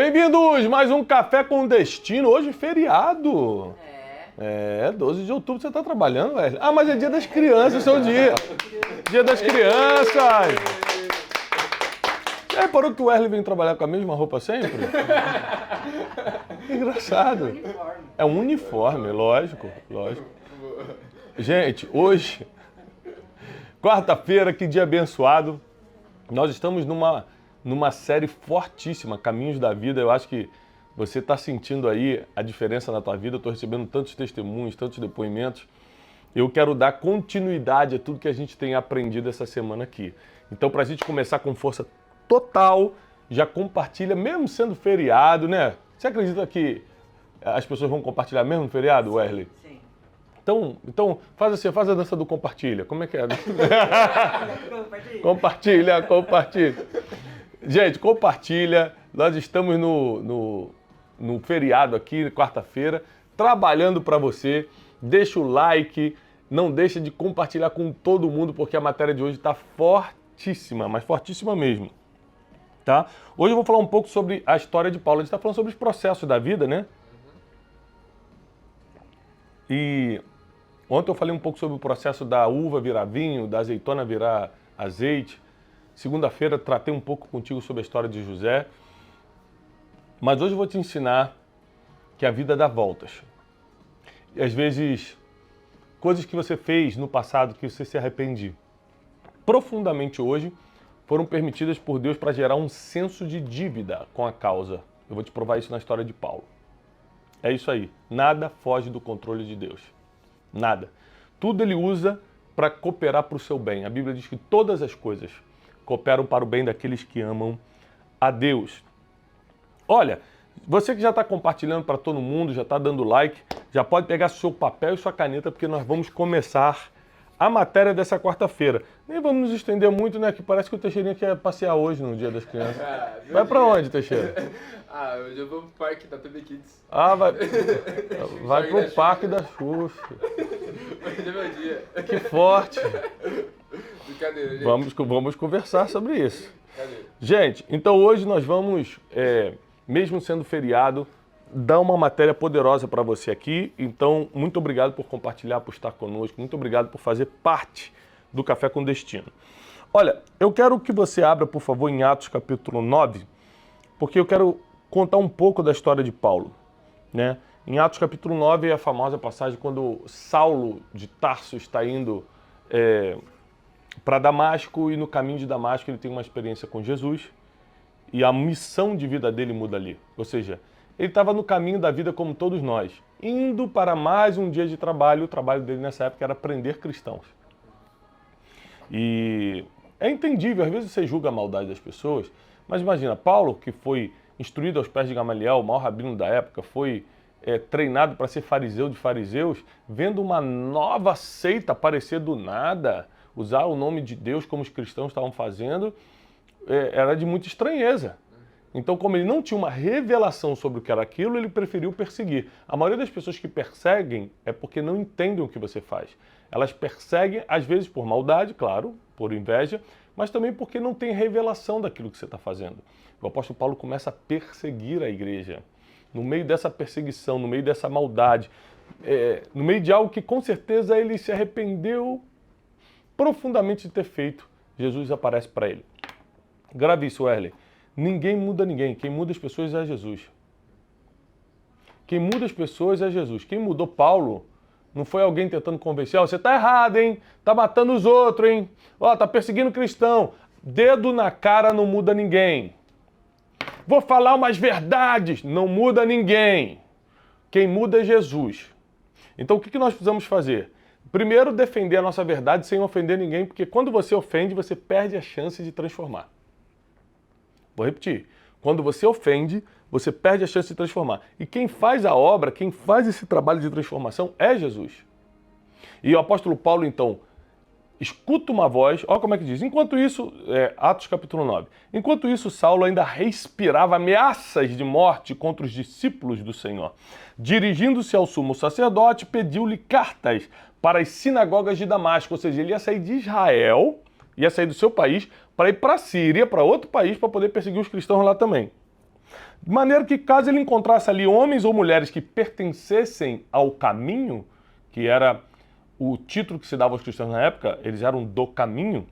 Bem-vindos! Mais um Café com Destino. Hoje feriado. 12 de outubro você tá trabalhando, velho. Ah, mas é dia das crianças, seu dia. Dia das crianças. É, parou que o Wesley vem trabalhar com a mesma roupa sempre? Engraçado. É um uniforme, lógico. Gente, hoje, quarta-feira, que dia abençoado. Nós estamos numa série fortíssima, Caminhos da Vida. Eu acho que você está sentindo aí a diferença na tua vida. Eu estou recebendo tantos testemunhos, tantos depoimentos. Eu quero dar continuidade a tudo que a gente tem aprendido essa semana aqui. Então, para a gente começar com força total, já compartilha, mesmo sendo feriado, né? Você acredita que as pessoas vão compartilhar mesmo no feriado, Wesley? Sim. Então faz assim, faz a dança do compartilha. Como é que é? Compartilha. Gente, compartilha. Nós estamos no feriado aqui, quarta-feira, trabalhando para você. Deixa o like, não deixa de compartilhar com todo mundo, porque a matéria de hoje está fortíssima, mas fortíssima mesmo. Tá? Hoje eu vou falar um pouco sobre a história de Paulo. A gente está falando sobre os processos da vida, né? E ontem eu falei um pouco sobre o processo da uva virar vinho, da azeitona virar azeite. Segunda-feira tratei um pouco contigo sobre a história de José. Mas hoje eu vou te ensinar que a vida dá voltas. E às vezes, coisas que você fez no passado que você se arrepende profundamente hoje, foram permitidas por Deus para gerar um senso de dívida com a causa. Eu vou te provar isso na história de Paulo. É isso aí. Nada foge do controle de Deus. Nada. Tudo ele usa para cooperar para o seu bem. A Bíblia diz que todas as coisas cooperam para o bem daqueles que amam a Deus. Olha, você que já está compartilhando para todo mundo, já está dando like, já pode pegar seu papel e sua caneta, porque nós vamos começar a matéria dessa quarta-feira. Nem vamos nos estender muito, né? Que parece que o Teixeirinha quer passear hoje no Dia das Crianças. Vai pra onde, Teixeira? Hoje eu vou pro parque da PB Kids. Vai pro parque da Xuxa. Hoje é meu dia. Que forte. Brincadeira, gente. Vamos conversar sobre isso. Brincadeira. Gente, então hoje nós vamos, mesmo sendo feriado, dar uma matéria poderosa para você aqui. Então, muito obrigado por compartilhar, por estar conosco. Muito obrigado por fazer parte do Café com Destino. Olha, eu quero que você abra, por favor, em Atos capítulo 9, porque eu quero contar um pouco da história de Paulo, né? Em Atos capítulo 9 é a famosa passagem quando Saulo de Tarso está indo para Damasco, e no caminho de Damasco ele tem uma experiência com Jesus e a missão de vida dele muda ali. Ou seja, ele estava no caminho da vida como todos nós, indo para mais um dia de trabalho. O trabalho dele nessa época era prender cristãos. E é entendível, às vezes você julga a maldade das pessoas, mas imagina, Paulo, que foi instruído aos pés de Gamaliel, o maior rabino da época, foi treinado para ser fariseu de fariseus, vendo uma nova seita aparecer do nada, usar o nome de Deus como os cristãos estavam fazendo, era de muita estranheza. Então, como ele não tinha uma revelação sobre o que era aquilo, ele preferiu perseguir. A maioria das pessoas que perseguem é porque não entendem o que você faz. Elas perseguem, às vezes por maldade, claro, por inveja, mas também porque não tem revelação daquilo que você está fazendo. O apóstolo Paulo começa a perseguir a igreja. No meio dessa perseguição, no meio dessa maldade, no meio de algo que com certeza ele se arrependeu profundamente de ter feito, Jesus aparece para ele. Grave isso, Wesley. Ninguém muda ninguém. Quem muda as pessoas é Jesus. Quem muda as pessoas é Jesus. Quem mudou Paulo não foi alguém tentando convencer. Você tá errado, hein? Tá matando os outros, hein? Tá perseguindo cristão. Dedo na cara não muda ninguém. Vou falar umas verdades. Não muda ninguém. Quem muda é Jesus. Então o que nós precisamos fazer? Primeiro, defender a nossa verdade sem ofender ninguém, porque quando você ofende, você perde a chance de transformar. Vou repetir. Quando você ofende, você perde a chance de transformar. E quem faz a obra, quem faz esse trabalho de transformação é Jesus. E o apóstolo Paulo, então, escuta uma voz, olha como é que diz. Enquanto isso, Atos capítulo 9. Enquanto isso, Saulo ainda respirava ameaças de morte contra os discípulos do Senhor. Dirigindo-se ao sumo sacerdote, pediu-lhe cartas para as sinagogas de Damasco. Ou seja, ele ia sair de Israel, ia sair do seu país, para ir para a Síria, para outro país, para poder perseguir os cristãos lá também. De maneira que caso ele encontrasse ali homens ou mulheres que pertencessem ao caminho, que era o título que se dava aos cristãos na época, eles eram do caminho,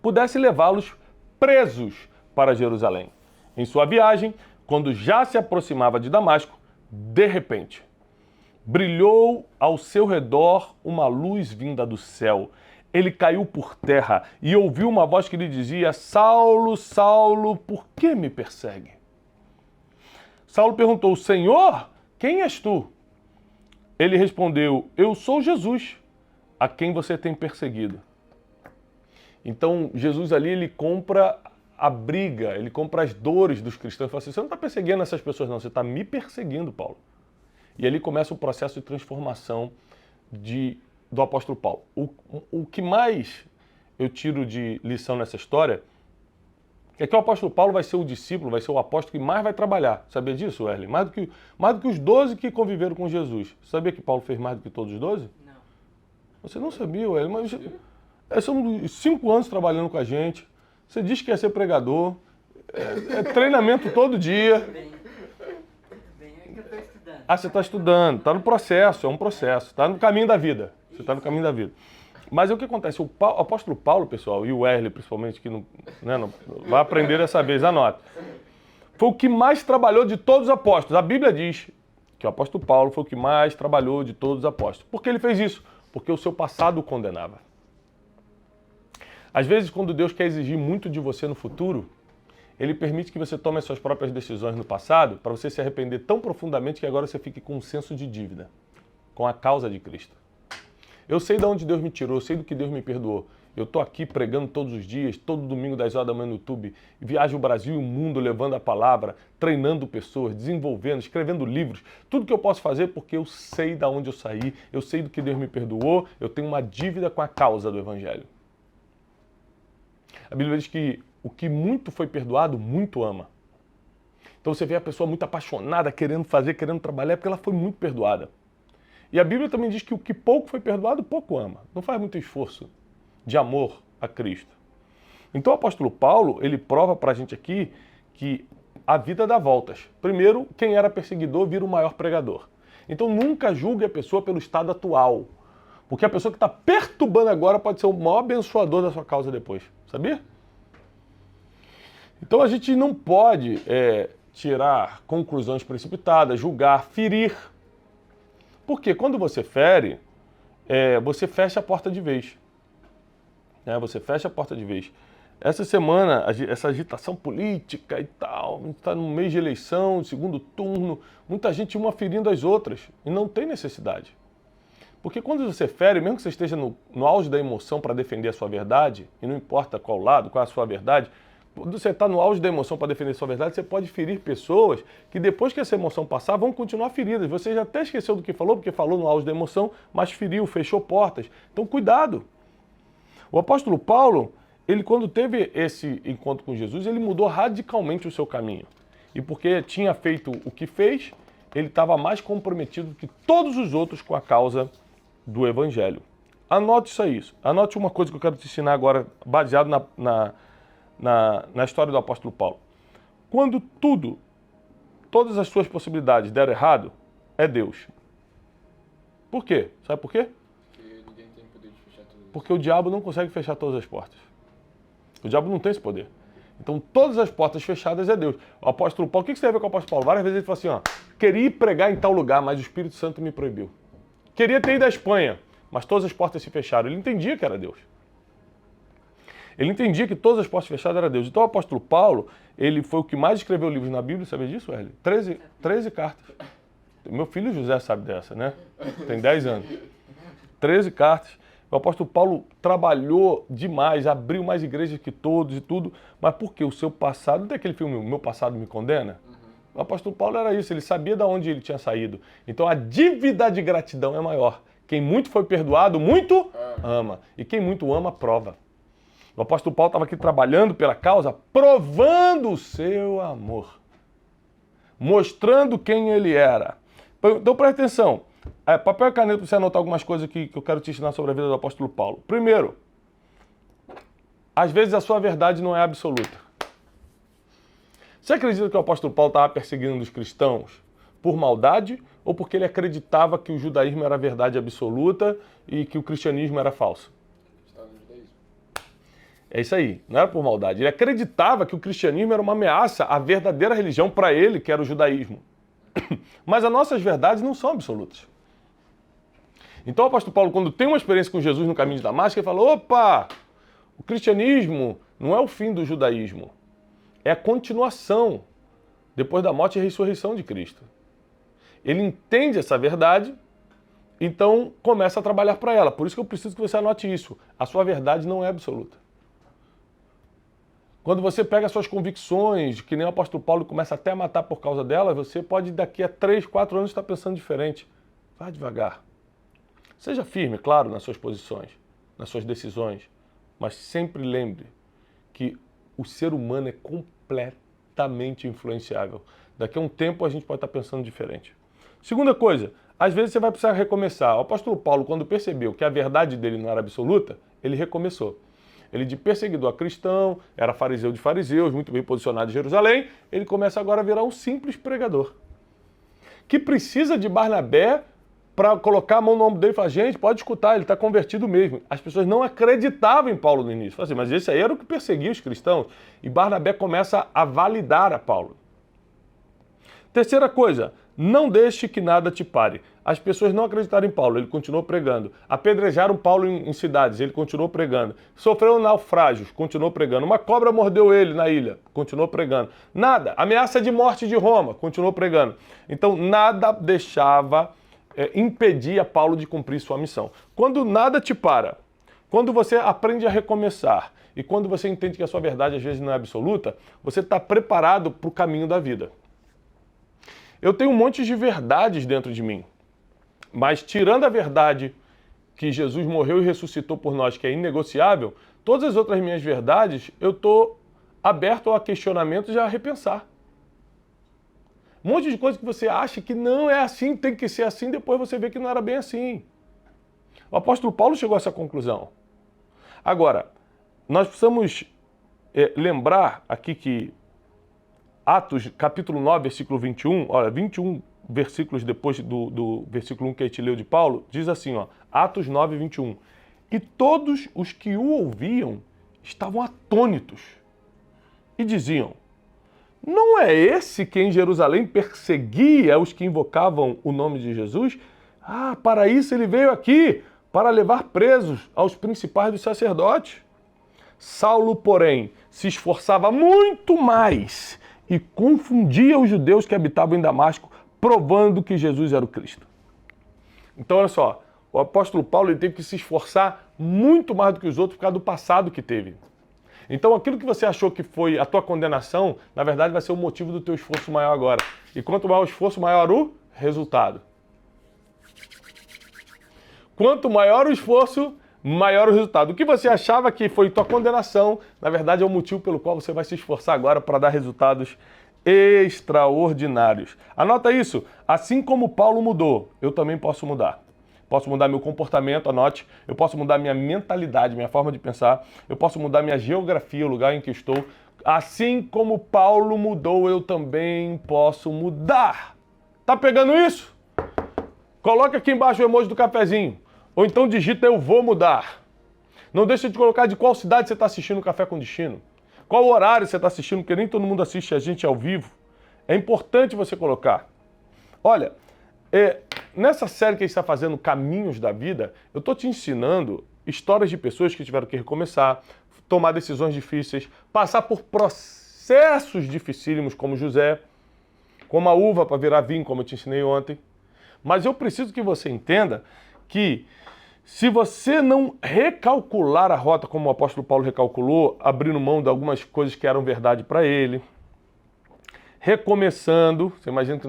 pudesse levá-los presos para Jerusalém. Em sua viagem, quando já se aproximava de Damasco, de repente, brilhou ao seu redor uma luz vinda do céu. Ele caiu por terra e ouviu uma voz que lhe dizia: Saulo, Saulo, por que me persegue? Saulo perguntou: Senhor, quem és tu? Ele respondeu: Eu sou Jesus, a quem você tem perseguido. Então, Jesus ali, ele compra a briga, ele compra as dores dos cristãos. Ele fala assim: você não está perseguindo essas pessoas, não, você está me perseguindo, Paulo. E ali começa o processo de transformação do apóstolo Paulo. O que mais eu tiro de lição nessa história é que o apóstolo Paulo vai ser o discípulo, vai ser o apóstolo que mais vai trabalhar. Sabia disso, Wesley? Mais do que os 12 que conviveram com Jesus. Sabia que Paulo fez mais do que todos os 12? Não. Você não sabia, Wesley, mas são 5 anos trabalhando com a gente. Você diz que ia ser pregador. É treinamento todo dia. Bem, é que eu estou estudando. Ah, você está estudando, está no processo, é um processo, está no caminho da vida. Você está no caminho da vida. Mas o que acontece? O apóstolo Paulo, pessoal, e o Wesley principalmente, que não vai aprender dessa vez, anota. Foi o que mais trabalhou de todos os apóstolos. A Bíblia diz que o apóstolo Paulo foi o que mais trabalhou de todos os apóstolos. Por que ele fez isso? Porque o seu passado o condenava. Às vezes, quando Deus quer exigir muito de você no futuro, Ele permite que você tome as suas próprias decisões no passado para você se arrepender tão profundamente que agora você fique com um senso de dívida com a causa de Cristo. Eu sei de onde Deus me tirou, eu sei do que Deus me perdoou. Eu estou aqui pregando todos os dias, todo domingo 10 horas da manhã no YouTube, viajo o Brasil e o mundo levando a palavra, treinando pessoas, desenvolvendo, escrevendo livros. Tudo que eu posso fazer porque eu sei de onde eu saí, eu sei do que Deus me perdoou, eu tenho uma dívida com a causa do Evangelho. A Bíblia diz que o que muito foi perdoado, muito ama. Então você vê a pessoa muito apaixonada, querendo fazer, querendo trabalhar, porque ela foi muito perdoada. E a Bíblia também diz que o que pouco foi perdoado, pouco ama. Não faz muito esforço de amor a Cristo. Então o apóstolo Paulo, ele prova para a gente aqui que a vida dá voltas. Primeiro, quem era perseguidor vira o maior pregador. Então nunca julgue a pessoa pelo estado atual. Porque a pessoa que está perturbando agora pode ser o maior abençoador da sua causa depois. Sabia? Então a gente não pode tirar conclusões precipitadas, julgar, ferir. Porque quando você fere, você fecha a porta de vez. Você fecha a porta de vez. Essa semana, essa agitação política e tal, a gente está no mês de eleição, segundo turno, muita gente uma ferindo as outras. E não tem necessidade. Porque quando você fere, mesmo que você esteja no auge da emoção para defender a sua verdade, e não importa qual lado, qual é a sua verdade, quando você está no auge da emoção para defender a sua verdade, você pode ferir pessoas que depois que essa emoção passar, vão continuar feridas. Você já até esqueceu do que falou, porque falou no auge da emoção, mas feriu, fechou portas. Então cuidado. O apóstolo Paulo, ele quando teve esse encontro com Jesus, ele mudou radicalmente o seu caminho. E porque tinha feito o que fez, ele estava mais comprometido que todos os outros com a causa do Evangelho. Anote isso aí. Anote uma coisa que eu quero te ensinar agora, baseado na história do apóstolo Paulo. Quando todas as suas possibilidades deram errado, é Deus. Por quê? Sabe por quê? Porque ninguém tem poder de fechar tudo. Porque o diabo não consegue fechar todas as portas. O diabo não tem esse poder. Então, todas as portas fechadas é Deus. O apóstolo Paulo, o que você tem a ver com o apóstolo Paulo? Várias vezes ele fala assim, queria ir pregar em tal lugar, mas o Espírito Santo me proibiu. Queria ter ido à Espanha, mas todas as portas se fecharam. Ele entendia que era Deus. Ele entendia que todas as portas fechadas eram Deus. Então o apóstolo Paulo, ele foi o que mais escreveu livros na Bíblia, sabe disso, Wesley? 13 cartas. Meu filho José sabe dessa, né? Tem 10 anos. 13 cartas. O apóstolo Paulo trabalhou demais, abriu mais igrejas que todos e tudo, mas por quê? O seu passado, não tem aquele filme, O Meu Passado Me Condena? O apóstolo Paulo era isso, ele sabia de onde ele tinha saído. Então a dívida de gratidão é maior. Quem muito foi perdoado, muito ama. E quem muito ama, prova. O apóstolo Paulo estava aqui trabalhando pela causa, provando o seu amor. Mostrando quem ele era. Então presta atenção. Papel e caneta para você anotar algumas coisas que eu quero te ensinar sobre a vida do apóstolo Paulo. Primeiro, às vezes a sua verdade não é absoluta. Você acredita que o apóstolo Paulo estava perseguindo os cristãos por maldade ou porque ele acreditava que o judaísmo era a verdade absoluta e que o cristianismo era falso? Estava no judaísmo. É isso aí, não era por maldade. Ele acreditava que o cristianismo era uma ameaça à verdadeira religião para ele, que era o judaísmo. Mas as nossas verdades não são absolutas. Então o apóstolo Paulo, quando tem uma experiência com Jesus no caminho de Damasco, ele fala, opa, o cristianismo não é o fim do judaísmo, é a continuação depois da morte e ressurreição de Cristo. Ele entende essa verdade, então começa a trabalhar para ela. Por isso que eu preciso que você anote isso. A sua verdade não é absoluta. Quando você pega suas convicções, que nem o apóstolo Paulo começa até a matar por causa delas, você pode daqui a 3, 4 anos estar pensando diferente. Vá devagar. Seja firme, claro, nas suas posições, nas suas decisões, mas sempre lembre que o ser humano é completamente influenciável. Daqui a um tempo a gente pode estar pensando diferente. Segunda coisa, às vezes você vai precisar recomeçar. O apóstolo Paulo, quando percebeu que a verdade dele não era absoluta, ele recomeçou. Ele de perseguidor a cristão, era fariseu de fariseus, muito bem posicionado em Jerusalém, ele começa agora a virar um simples pregador. Que precisa de Barnabé para colocar a mão no ombro dele e falar, gente, pode escutar, ele está convertido mesmo. As pessoas não acreditavam em Paulo no início. Falaram assim, mas esse aí era o que perseguia os cristãos. E Barnabé começa a validar a Paulo. Terceira coisa, não deixe que nada te pare. As pessoas não acreditaram em Paulo, ele continuou pregando. Apedrejaram Paulo em cidades, ele continuou pregando. Sofreu naufrágios, continuou pregando. Uma cobra mordeu ele na ilha, continuou pregando. Nada, ameaça de morte de Roma, continuou pregando. Então nada deixava impedia Paulo de cumprir sua missão. Quando nada te para, quando você aprende a recomeçar e quando você entende que a sua verdade às vezes não é absoluta, você está preparado para o caminho da vida. Eu tenho um monte de verdades dentro de mim, mas tirando a verdade que Jesus morreu e ressuscitou por nós, que é inegociável, todas as outras minhas verdades eu estou aberto a questionamentos e a repensar. Um monte de coisa que você acha que não é assim, tem que ser assim, depois você vê que não era bem assim. O apóstolo Paulo chegou a essa conclusão. Agora, nós precisamos lembrar aqui que Atos, capítulo 9, versículo 21, olha, 21 versículos depois do versículo 1 que a gente leu de Paulo, diz assim, ó, Atos 9, 21. E todos os que o ouviam estavam atônitos e diziam, não é esse que em Jerusalém perseguia os que invocavam o nome de Jesus? Ah, para isso ele veio aqui, para levar presos aos principais dos sacerdotes. Saulo, porém, se esforçava muito mais e confundia os judeus que habitavam em Damasco, provando que Jesus era o Cristo. Então, olha só, o apóstolo Paulo ele teve que se esforçar muito mais do que os outros por causa do passado que teve. Então, aquilo que você achou que foi a tua condenação, na verdade vai ser o motivo do teu esforço maior agora. E quanto maior o esforço, maior o resultado. Quanto maior o esforço, maior o resultado. O que você achava que foi tua condenação, na verdade é o motivo pelo qual você vai se esforçar agora para dar resultados extraordinários. Anota isso. Assim como Paulo mudou, eu também posso mudar. Posso mudar meu comportamento, anote. Eu posso mudar minha mentalidade, minha forma de pensar. Eu posso mudar minha geografia, o lugar em que estou. Assim como Paulo mudou, eu também posso mudar. Tá pegando isso? Coloca aqui embaixo o emoji do cafezinho. Ou então digita eu vou mudar. Não deixa de colocar de qual cidade você está assistindo o Café com Destino. Qual horário você está assistindo, porque nem todo mundo assiste a gente ao vivo. É importante você colocar. Olha, nessa série que a gente está fazendo, Caminhos da Vida, eu estou te ensinando histórias de pessoas que tiveram que recomeçar, tomar decisões difíceis, passar por processos dificílimos como José, como a uva para virar vinho, como eu te ensinei ontem. Mas eu preciso que você entenda que se você não recalcular a rota como o apóstolo Paulo recalculou, abrindo mão de algumas coisas que eram verdade para ele, recomeçando, você imagina que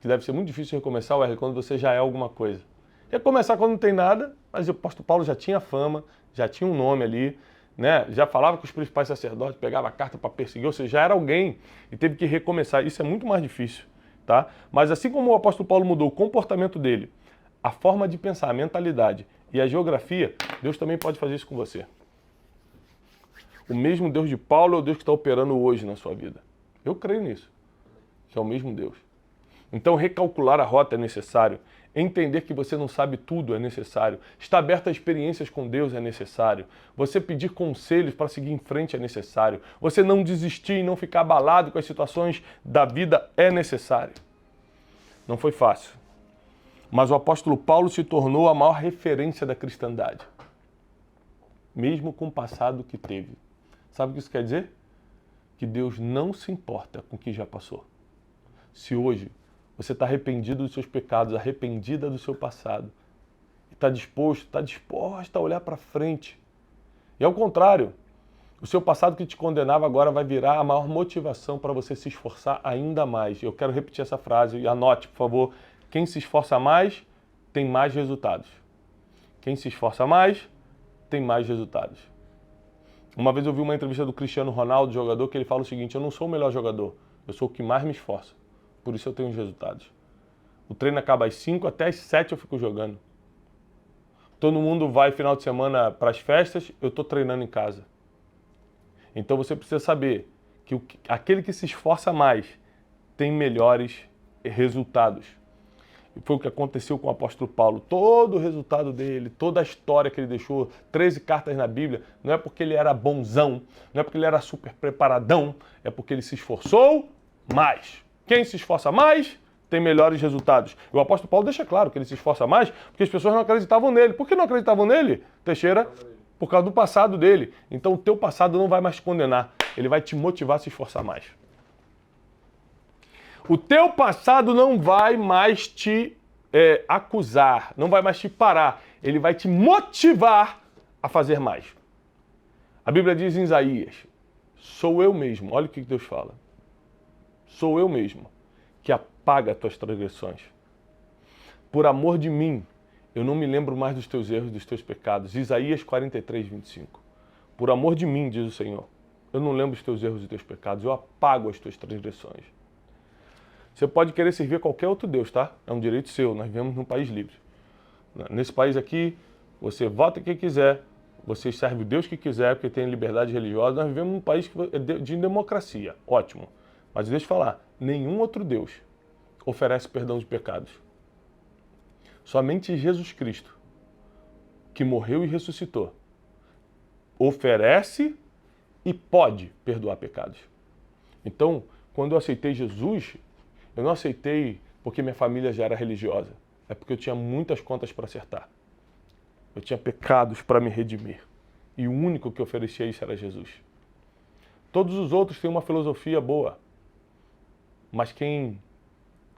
deve ser muito difícil recomeçar, quando você já é alguma coisa. Recomeçar quando não tem nada, mas o apóstolo Paulo já tinha fama, já tinha um nome ali, né? Já falava com os principais sacerdotes, pegava a carta para perseguir, ou seja, já era alguém e teve que recomeçar. Isso é muito mais difícil, tá? Mas assim como o apóstolo Paulo mudou o comportamento dele, a forma de pensar, a mentalidade e a geografia, Deus também pode fazer isso com você. O mesmo Deus de Paulo é o Deus que está operando hoje na sua vida. Eu creio nisso, que é o mesmo Deus. Então, recalcular a rota é necessário. Entender que você não sabe tudo é necessário. Estar aberto a experiências com Deus é necessário. Você pedir conselhos para seguir em frente é necessário. Você não desistir e não ficar abalado com as situações da vida é necessário. Não foi fácil. Mas o apóstolo Paulo se tornou a maior referência da cristandade. Mesmo com o passado que teve. Sabe o que isso quer dizer? Que Deus não se importa com o que já passou. Se hoje você está arrependido dos seus pecados, arrependida do seu passado, e está disposta a olhar para frente. E ao contrário, o seu passado que te condenava agora vai virar a maior motivação para você se esforçar ainda mais. Eu quero repetir essa frase e anote, por favor. Quem se esforça mais, tem mais resultados. Quem se esforça mais, tem mais resultados. Uma vez eu vi uma entrevista do Cristiano Ronaldo, jogador, que ele fala o seguinte: eu não sou o melhor jogador, eu sou o que mais me esforça. Por isso eu tenho os resultados. O treino acaba às 5, até às 7 eu fico jogando. Todo mundo vai final de semana para as festas, eu estou treinando em casa. Então você precisa saber que aquele que se esforça mais tem melhores resultados. E foi o que aconteceu com o apóstolo Paulo. Todo o resultado dele, toda a história que ele deixou, 13 cartas na Bíblia, não é porque ele era bonzão, não é porque ele era super preparadão, é porque ele se esforçou mais. Quem se esforça mais tem melhores resultados. E o apóstolo Paulo deixa claro que ele se esforça mais porque as pessoas não acreditavam nele. Por que não acreditavam nele, Teixeira? Por causa do passado dele. Então o teu passado não vai mais te condenar. Ele vai te motivar a se esforçar mais. O teu passado não vai mais te acusar, não vai mais te parar. Ele vai te motivar a fazer mais. A Bíblia diz em Isaías: sou eu mesmo. Olha o que Deus fala. Sou eu mesmo que apaga as tuas transgressões. Por amor de mim, eu não me lembro mais dos teus erros, dos teus pecados. Isaías 43, 25. Por amor de mim, diz o Senhor, eu não lembro dos teus erros e teus pecados, eu apago as tuas transgressões. Você pode querer servir a qualquer outro Deus, tá? É um direito seu, nós vivemos num país livre. Nesse país aqui, você vota quem quiser, você serve o Deus que quiser, porque tem liberdade religiosa. Nós vivemos num país de democracia, ótimo. Mas deixa eu falar, nenhum outro Deus oferece perdão de pecados. Somente Jesus Cristo, que morreu e ressuscitou, oferece e pode perdoar pecados. Então, quando eu aceitei Jesus, eu não aceitei porque minha família já era religiosa. É porque eu tinha muitas contas para acertar. Eu tinha pecados para me redimir. E o único que oferecia isso era Jesus. Todos os outros têm uma filosofia boa. Mas quem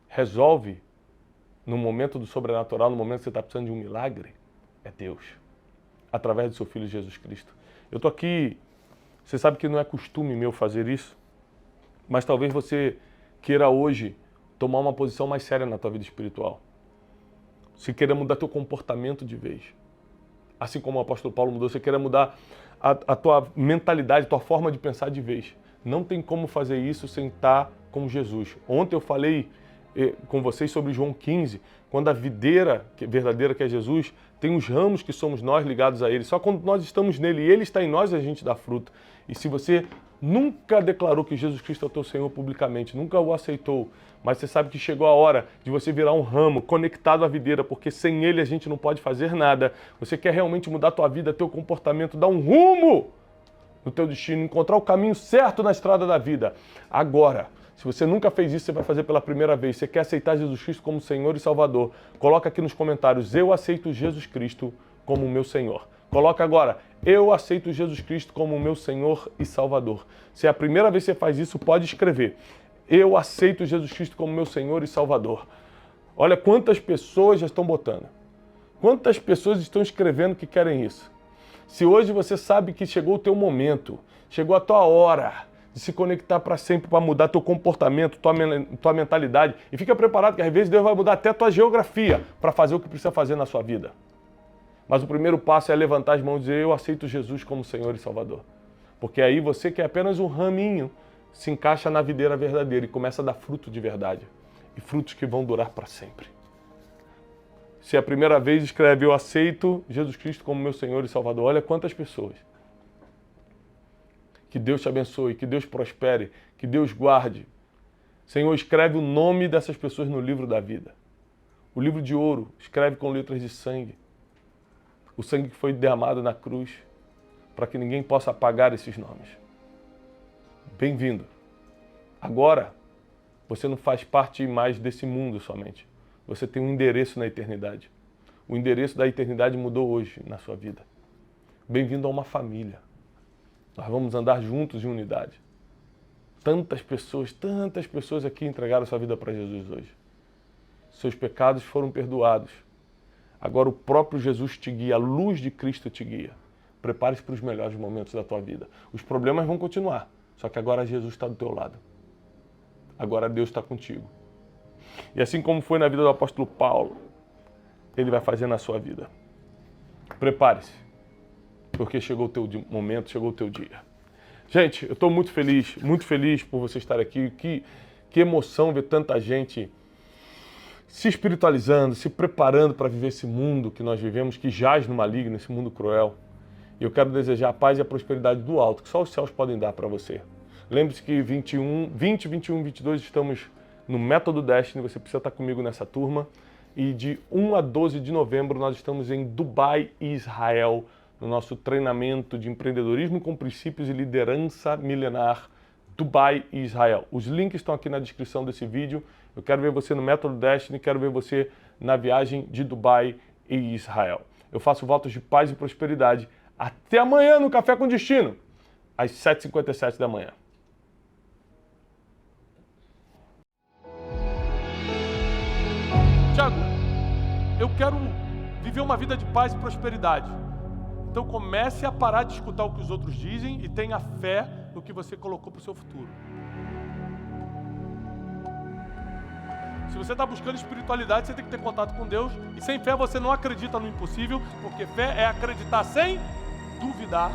resolve no momento do sobrenatural, no momento que você está precisando de um milagre, é Deus. Através do seu Filho Jesus Cristo. Eu estou aqui, você sabe que não é costume meu fazer isso, mas talvez você queira hoje tomar uma posição mais séria na tua vida espiritual. Se queira mudar teu comportamento de vez. Assim como o apóstolo Paulo mudou, você queira mudar a tua mentalidade, a tua forma de pensar de vez. Não tem como fazer isso sem estar com Jesus. Ontem eu falei com vocês sobre João 15, quando a videira verdadeira, que é Jesus, tem os ramos que somos nós ligados a Ele. Só quando nós estamos nele e Ele está em nós, a gente dá fruto. E se você nunca declarou que Jesus Cristo é o teu Senhor publicamente, nunca o aceitou, mas você sabe que chegou a hora de você virar um ramo conectado à videira, porque sem Ele a gente não pode fazer nada. Você quer realmente mudar a tua vida, teu comportamento, dar um rumo no teu destino, encontrar o caminho certo na estrada da vida. Agora, se você nunca fez isso, você vai fazer pela primeira vez. Você quer aceitar Jesus Cristo como Senhor e Salvador? Coloca aqui nos comentários: eu aceito Jesus Cristo como meu Senhor. Coloca agora: eu aceito Jesus Cristo como meu Senhor e Salvador. Se é a primeira vez que você faz isso, pode escrever: eu aceito Jesus Cristo como meu Senhor e Salvador. Olha quantas pessoas já estão botando. Quantas pessoas estão escrevendo que querem isso. Se hoje você sabe que chegou o teu momento, chegou a tua hora de se conectar para sempre, para mudar teu comportamento, tua mentalidade, e fica preparado que às vezes Deus vai mudar até a tua geografia para fazer o que precisa fazer na sua vida. Mas o primeiro passo é levantar as mãos e dizer: eu aceito Jesus como Senhor e Salvador. Porque aí você, que é apenas um raminho, se encaixa na videira verdadeira e começa a dar fruto de verdade. E frutos que vão durar para sempre. Se é a primeira vez, escreve: eu aceito Jesus Cristo como meu Senhor e Salvador. Olha quantas pessoas. Que Deus te abençoe, que Deus prospere, que Deus guarde. Senhor, escreve o nome dessas pessoas no livro da vida. O livro de ouro, escreve com letras de sangue. O sangue que foi derramado na cruz, para que ninguém possa apagar esses nomes. Bem-vindo. Agora, você não faz parte mais desse mundo somente. Você tem um endereço na eternidade. O endereço da eternidade mudou hoje na sua vida. Bem-vindo a uma família. Nós vamos andar juntos em unidade. Tantas pessoas aqui entregaram sua vida para Jesus hoje. Seus pecados foram perdoados. Agora o próprio Jesus te guia, a luz de Cristo te guia. Prepare-se para os melhores momentos da tua vida. Os problemas vão continuar, só que agora Jesus está do teu lado. Agora Deus está contigo. E assim como foi na vida do apóstolo Paulo, Ele vai fazer na sua vida. Prepare-se, porque chegou o teu momento, chegou o teu dia. Gente, eu estou muito feliz por você estar aqui. Que emoção ver tanta gente se espiritualizando, se preparando para viver esse mundo que nós vivemos, que jaz no maligno, esse mundo cruel. E eu quero desejar a paz e a prosperidade do alto, que só os céus podem dar para você. Lembre-se que 20, 21, 22 estamos no Método Destiny, você precisa estar comigo nessa turma. E de 1 a 12 de novembro nós estamos em Dubai, Israel, no nosso treinamento de empreendedorismo com princípios e liderança milenar, Dubai e Israel. Os links estão aqui na descrição desse vídeo. Eu quero ver você no Método Destiny, quero ver você na viagem de Dubai e Israel. Eu faço votos de paz e prosperidade. Até amanhã no Café com Destino, às 7h57 da manhã. Tiago, eu quero viver uma vida de paz e prosperidade. Então comece a parar de escutar o que os outros dizem e tenha fé no que você colocou para o seu futuro. Se você está buscando espiritualidade, você tem que ter contato com Deus. E sem fé você não acredita no impossível, porque fé é acreditar sem duvidar.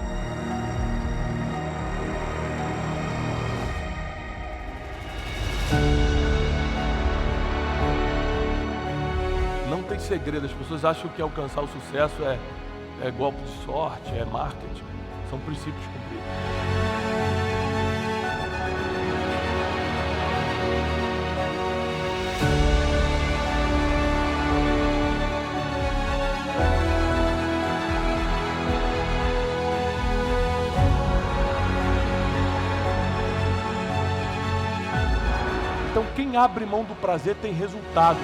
Não tem segredo. As pessoas acham que alcançar o sucesso é golpe de sorte, é marketing. São princípios cumpridos. Então, quem abre mão do prazer tem resultado.